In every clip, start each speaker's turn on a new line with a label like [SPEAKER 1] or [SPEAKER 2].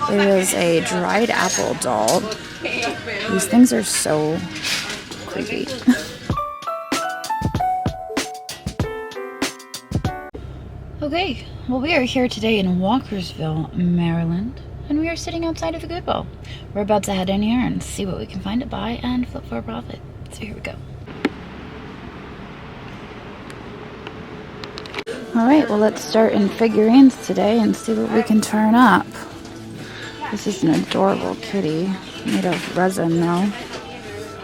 [SPEAKER 1] It is a dried apple doll. These things are so creepy. Okay, well, we are here today in Walkersville, Maryland, and we are sitting outside of a Goodwill. We're about to head in here and see what we can find to buy and flip for a profit. So here we go. Alright, well, let's start in figurines today and see what we can turn up. This is an adorable kitty, made of resin though.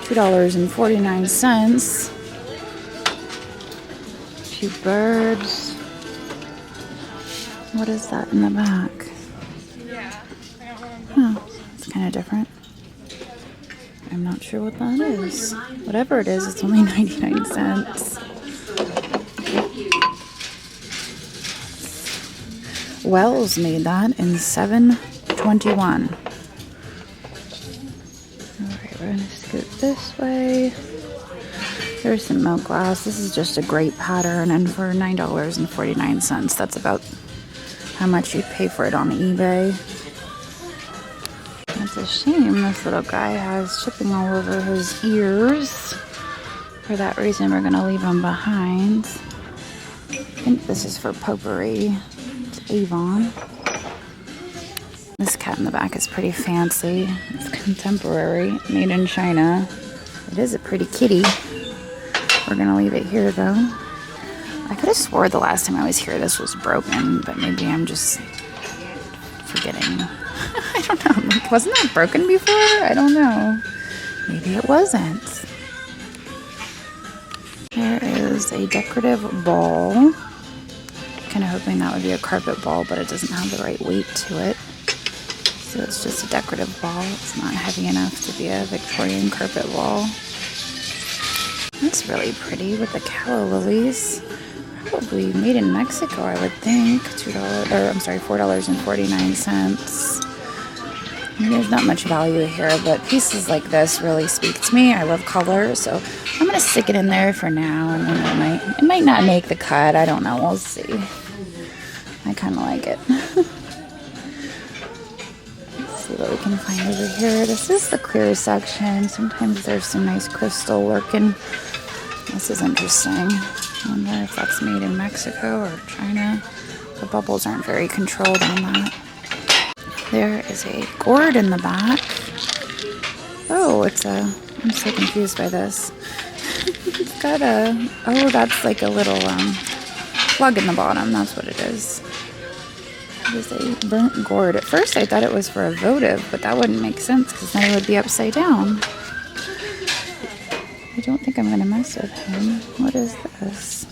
[SPEAKER 1] $2.49. A few birds. What is that in the back? Huh, it's kind of different. I'm not sure what that is. Whatever it is, it's only 99 cents. Wells made that in 721. Alright, we're going to scoot this way. There's some milk glass. This is just a great pattern, and for $9.49, that's about how much you'd pay for it on eBay. It's a shame this little guy has chipping all over his ears. For that reason, we're going to leave him behind. I think this is for potpourri. It's Avon. This cat in the back is pretty fancy. It's contemporary, made in China. It is a pretty kitty. We're going to leave it here, though. I could have swore the last time I was here this was broken, but maybe I'm just forgetting. I don't know. Like, wasn't that broken before? I don't know. Maybe it wasn't. There is a decorative ball. Kind of hoping that would be a carpet ball, but it doesn't have the right weight to it. So it's just a decorative ball. It's not heavy enough to be a Victorian carpet ball. That's really pretty with the calla lilies. Probably made in Mexico, I would think. $4.49. There's not much value here, but pieces like this really speak to me. I love color, so I'm gonna stick it in there for now, and then it might not make the cut. I don't know. We'll see. I kind of like it. Let's see what we can find over here. This is the clear section. Sometimes there's some nice crystal lurking. This is interesting. I wonder if that's made in Mexico or China. The bubbles aren't very controlled on that. There is a gourd in the back. Oh, I'm so confused by this. It's got that's like a little plug in the bottom. That's what it is. It is a burnt gourd. At first I thought it was for a votive, but that wouldn't make sense because then it would be upside down. I don't think I'm going to mess with him. What is this?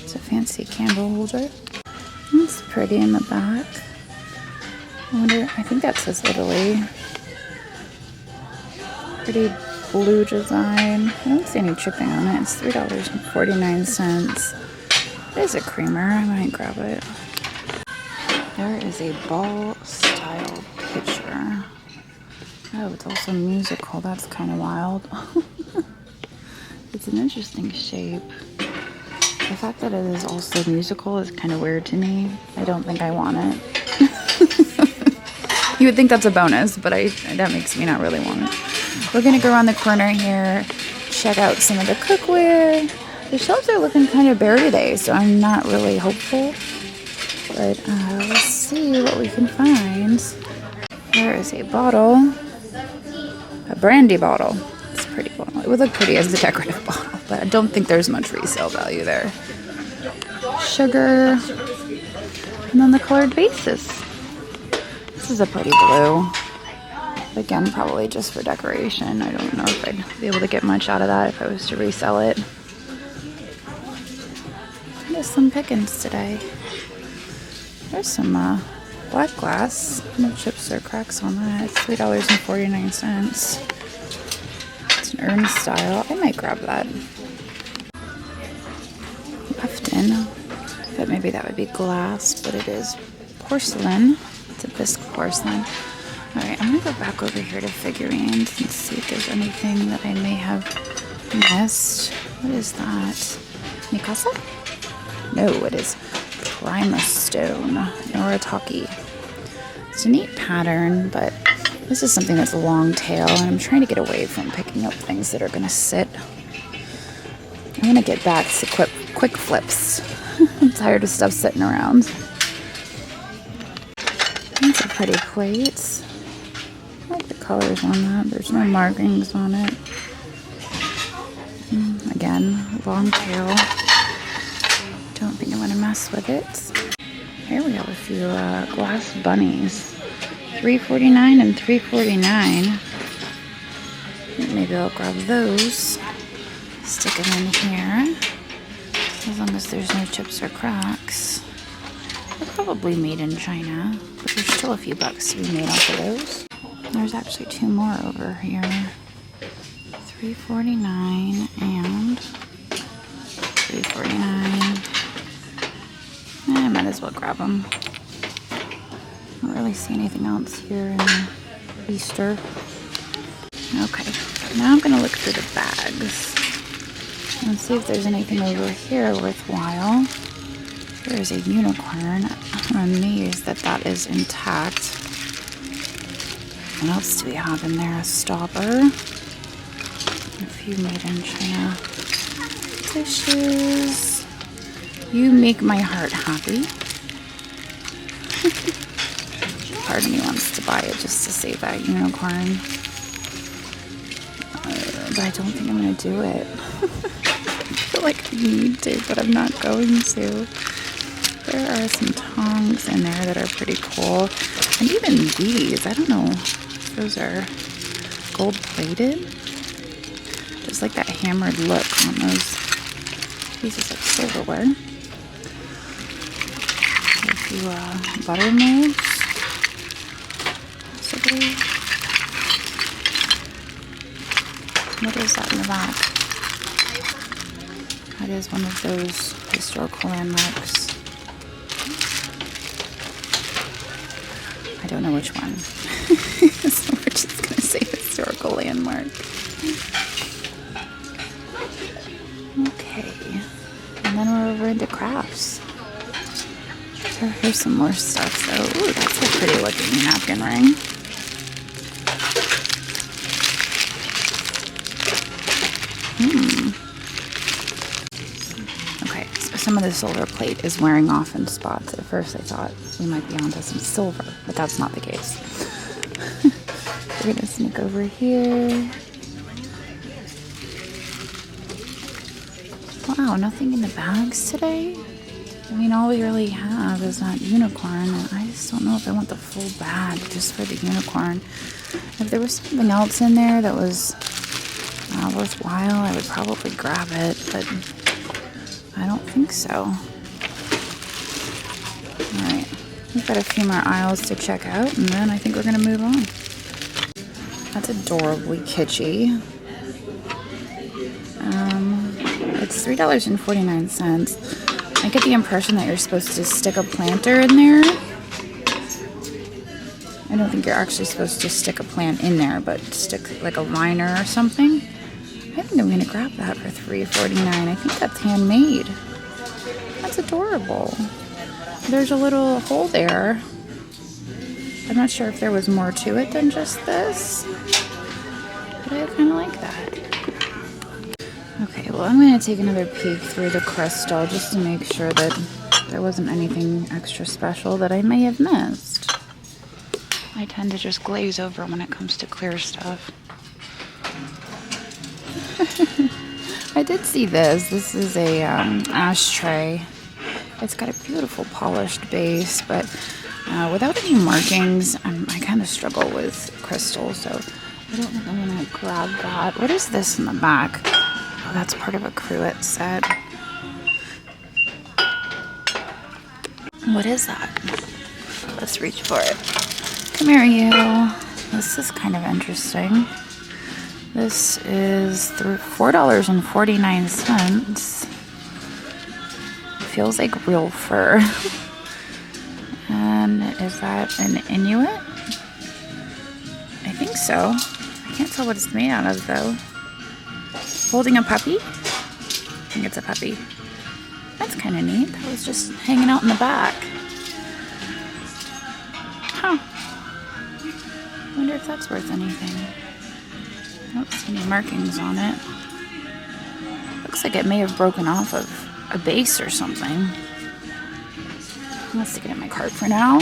[SPEAKER 1] It's a fancy candle holder. It's pretty in the back. I think that says Italy. Pretty blue design. I don't see any chipping on it. It's $3.49. It is a creamer. I might grab it. There is a ball-style pitcher. Oh, it's also musical. That's kind of wild. It's an interesting shape. The fact that it is also musical is kind of weird to me. I don't think I want it. You would think that's a bonus, but that makes me not really want it. We're going to go around the corner here, check out some of the cookware. The shelves are looking kind of bare today, so I'm not really hopeful. But let's see what we can find. There is a bottle. A brandy bottle. It's a pretty bottle. It would look pretty as a decorative bottle, but I don't think there's much resale value there. Sugar. And then the colored bases. This is a pretty blue. Again, probably just for decoration. I don't know if I'd be able to get much out of that if I was to resell it. There's some pickings today. There's some black glass. No chips or cracks on that. It's $3.49. It's an urn style. I might grab that. Lefton. But maybe that would be glass, but it is porcelain. It's a bisque porcelain. Alright, I'm going to go back over here to figurines and see if there's anything that I may have missed. What is that? Mikasa? No, it is Prima Stone. Noritake. It's a neat pattern, but this is something that's a long tail, and I'm trying to get away from picking up things that are going to sit. I'm going to get back to quick flips. I'm tired of stuff sitting around. These are pretty plates. I like the colors on that. There's no markings on it. Again, long tail. Don't think I'm going to mess with it. Here we have a few glass bunnies. $3.49 and $3.49. Maybe I'll grab those. Stick them in here. As long as there's no chips or cracks. They're probably made in China, but there's still a few bucks to be made off of those. There's actually two more over here. $3.49 and $3.49. I might as well grab them. I don't really see anything else here in Easter. Okay, now I'm gonna look through the bags and see if there's anything over here worthwhile. There's a unicorn. I'm amazed that that is intact. What else do we have in there? A stopper. A few made in China dishes. You make my heart happy. Part of me wants to buy it just to save that unicorn. But I don't think I'm going to do it. I feel like I need to, but I'm not going to. There are some tongs in there that are pretty cool. And even these, I don't know if those are gold plated. Just like that hammered look on those pieces of silverware. A few butter molds. Possibly. What is that in the back? That is one of those historical landmarks. I don't know which one. So we're just going to say historical landmark. Okay. And then we're over into crafts. Here's some more stuff. So, ooh, that's a pretty looking napkin ring. Okay, so some of the silver plate is wearing off in spots. At first I thought we might be onto some silver, but that's not the case. We're gonna sneak over here. Wow, nothing in the bags today? I mean, all we really have is that unicorn, and I just don't know if I want the full bag just for the unicorn. If there was something else in there that was worthwhile, I would probably grab it, but I don't think so. Alright, we've got a few more aisles to check out, and then I think we're going to move on. That's adorably kitschy. It's $3.49. I get the impression that you're supposed to stick a planter in there. I don't think you're actually supposed to stick a plant in there, but stick like a liner or something. I think I'm going to grab that for $3.49. I think that's handmade. That's adorable. There's a little hole there. I'm not sure if there was more to it than just this, but I kind of like that. Okay, well, I'm going to take another peek through the crystal just to make sure that there wasn't anything extra special that I may have missed. I tend to just glaze over when it comes to clear stuff. I did see this. This is a ashtray. It's got a beautiful polished base, but without any markings, I kind of struggle with crystal, so I don't think I'm going to grab that. What is this in the back? Oh, that's part of a cruet set. What is that? Let's reach for it. Come here, you. This is kind of interesting. This is $4.49. Feels like real fur. And is that an Inuit? I think so. I can't tell what it's made out of though. Holding a puppy? I think it's a puppy. That's kind of neat. That was just hanging out in the back. Huh. wonder if that's worth anything. I don't see any markings on it. Looks like it may have broken off of a base or something. Let's stick it in my cart for now.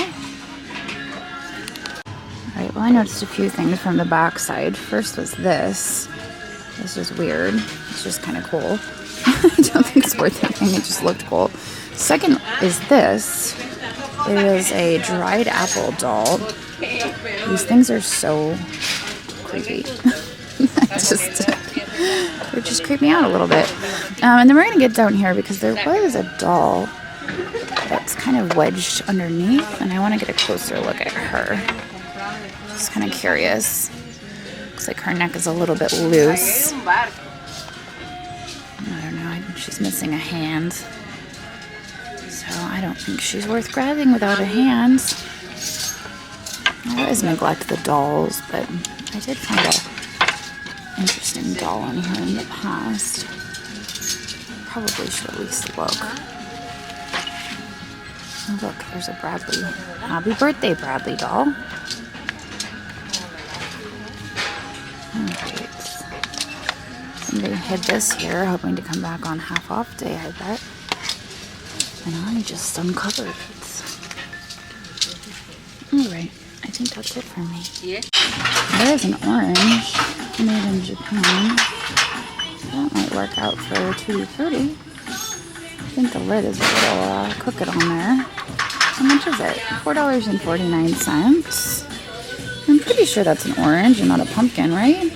[SPEAKER 1] Alright, well I noticed a few things from the back side. First was this. This is weird. It's just kind of cool. I don't think it's worth anything, it just looked cool. Second is this. It is a dried apple doll. These things are so creepy. They just creep me out a little bit. And then we're going to get down here because there was a doll that's kind of wedged underneath, and I want to get a closer look at her. Just kind of curious. Looks like her neck is a little bit loose. I don't know, I think she's missing a hand. So I don't think she's worth grabbing without a hand. I always neglect the dolls, but I did find a interesting doll in here in the past. Probably should at least look. Oh, look, there's a Bradley. Happy birthday, Bradley doll. Alright. Somebody hid this here, hoping to come back on half off day, I bet. And I just uncovered it. Alright, I think that's it for me. Yeah. There is an orange made in Japan. That might work out for $2.30. I think the lid is a little crooked on there. How much is it? $4.49. I'm pretty sure that's an orange and not a pumpkin, right?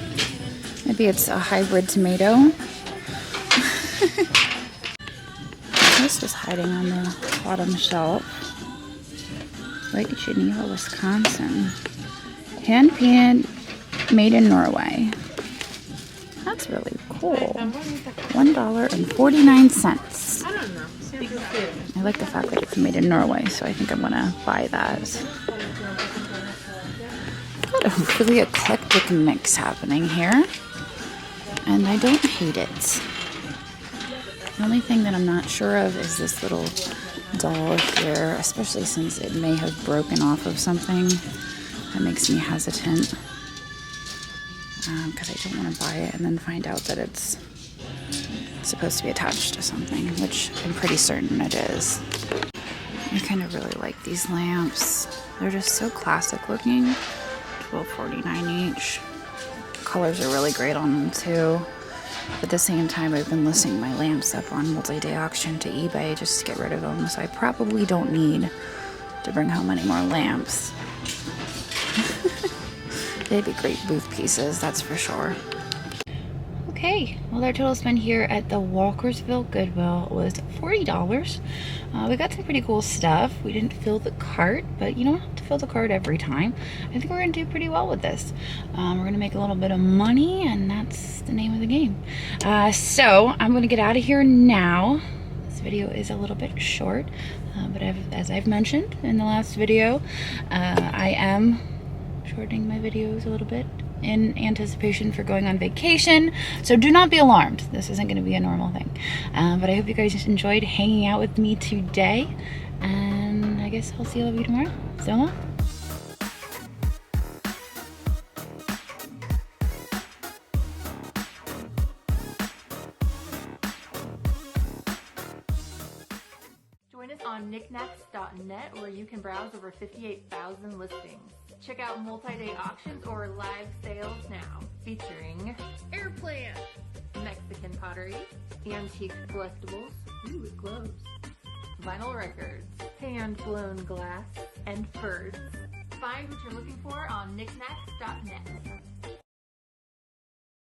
[SPEAKER 1] Maybe it's a hybrid tomato. This is hiding on the bottom shelf. Lake Geneva, Wisconsin. Hand painted, made in Norway. That's really cool. $1.49. I like the fact that it's made in Norway, so I think I'm gonna buy that. Got a really eclectic mix happening here, and I don't hate it. The only thing that I'm not sure of is this little doll here, especially since it may have broken off of something. That makes me hesitant. Because I don't want to buy it and then find out that it's supposed to be attached to something, which I'm pretty certain it is. I kind of really like these lamps. They're just so classic looking. $12.49 each. Colors are really great on them too. But at the same time, I've been listing my lamps up on multi-day auction to eBay just to get rid of them, so I probably don't need to bring home any more lamps. They'd be great booth pieces, that's for sure. Okay, well our total spend here at the Walkersville Goodwill was $40. We got some pretty cool stuff. We didn't fill the cart, but you don't have to fill the cart every time. I think we're gonna do pretty well with this. We're gonna make a little bit of money, and that's the name of the game. So I'm gonna get out of here now. This video is a little bit short, but as I've mentioned in the last video, I am shortening my videos a little bit in anticipation for going on vacation, so do not be alarmed. This isn't going to be a normal thing, but I hope you guys enjoyed hanging out with me today, and I guess I'll see all of you tomorrow. So long.
[SPEAKER 2] Join us on knickknacks.net, where you can browse over 58,000 listings. Check out multi-day auctions or live sales now, featuring airplane, Mexican pottery, antique collectibles, ooh, it glows, vinyl records, hand-blown glass, and furs. Find what you're looking for on knickknacks.net.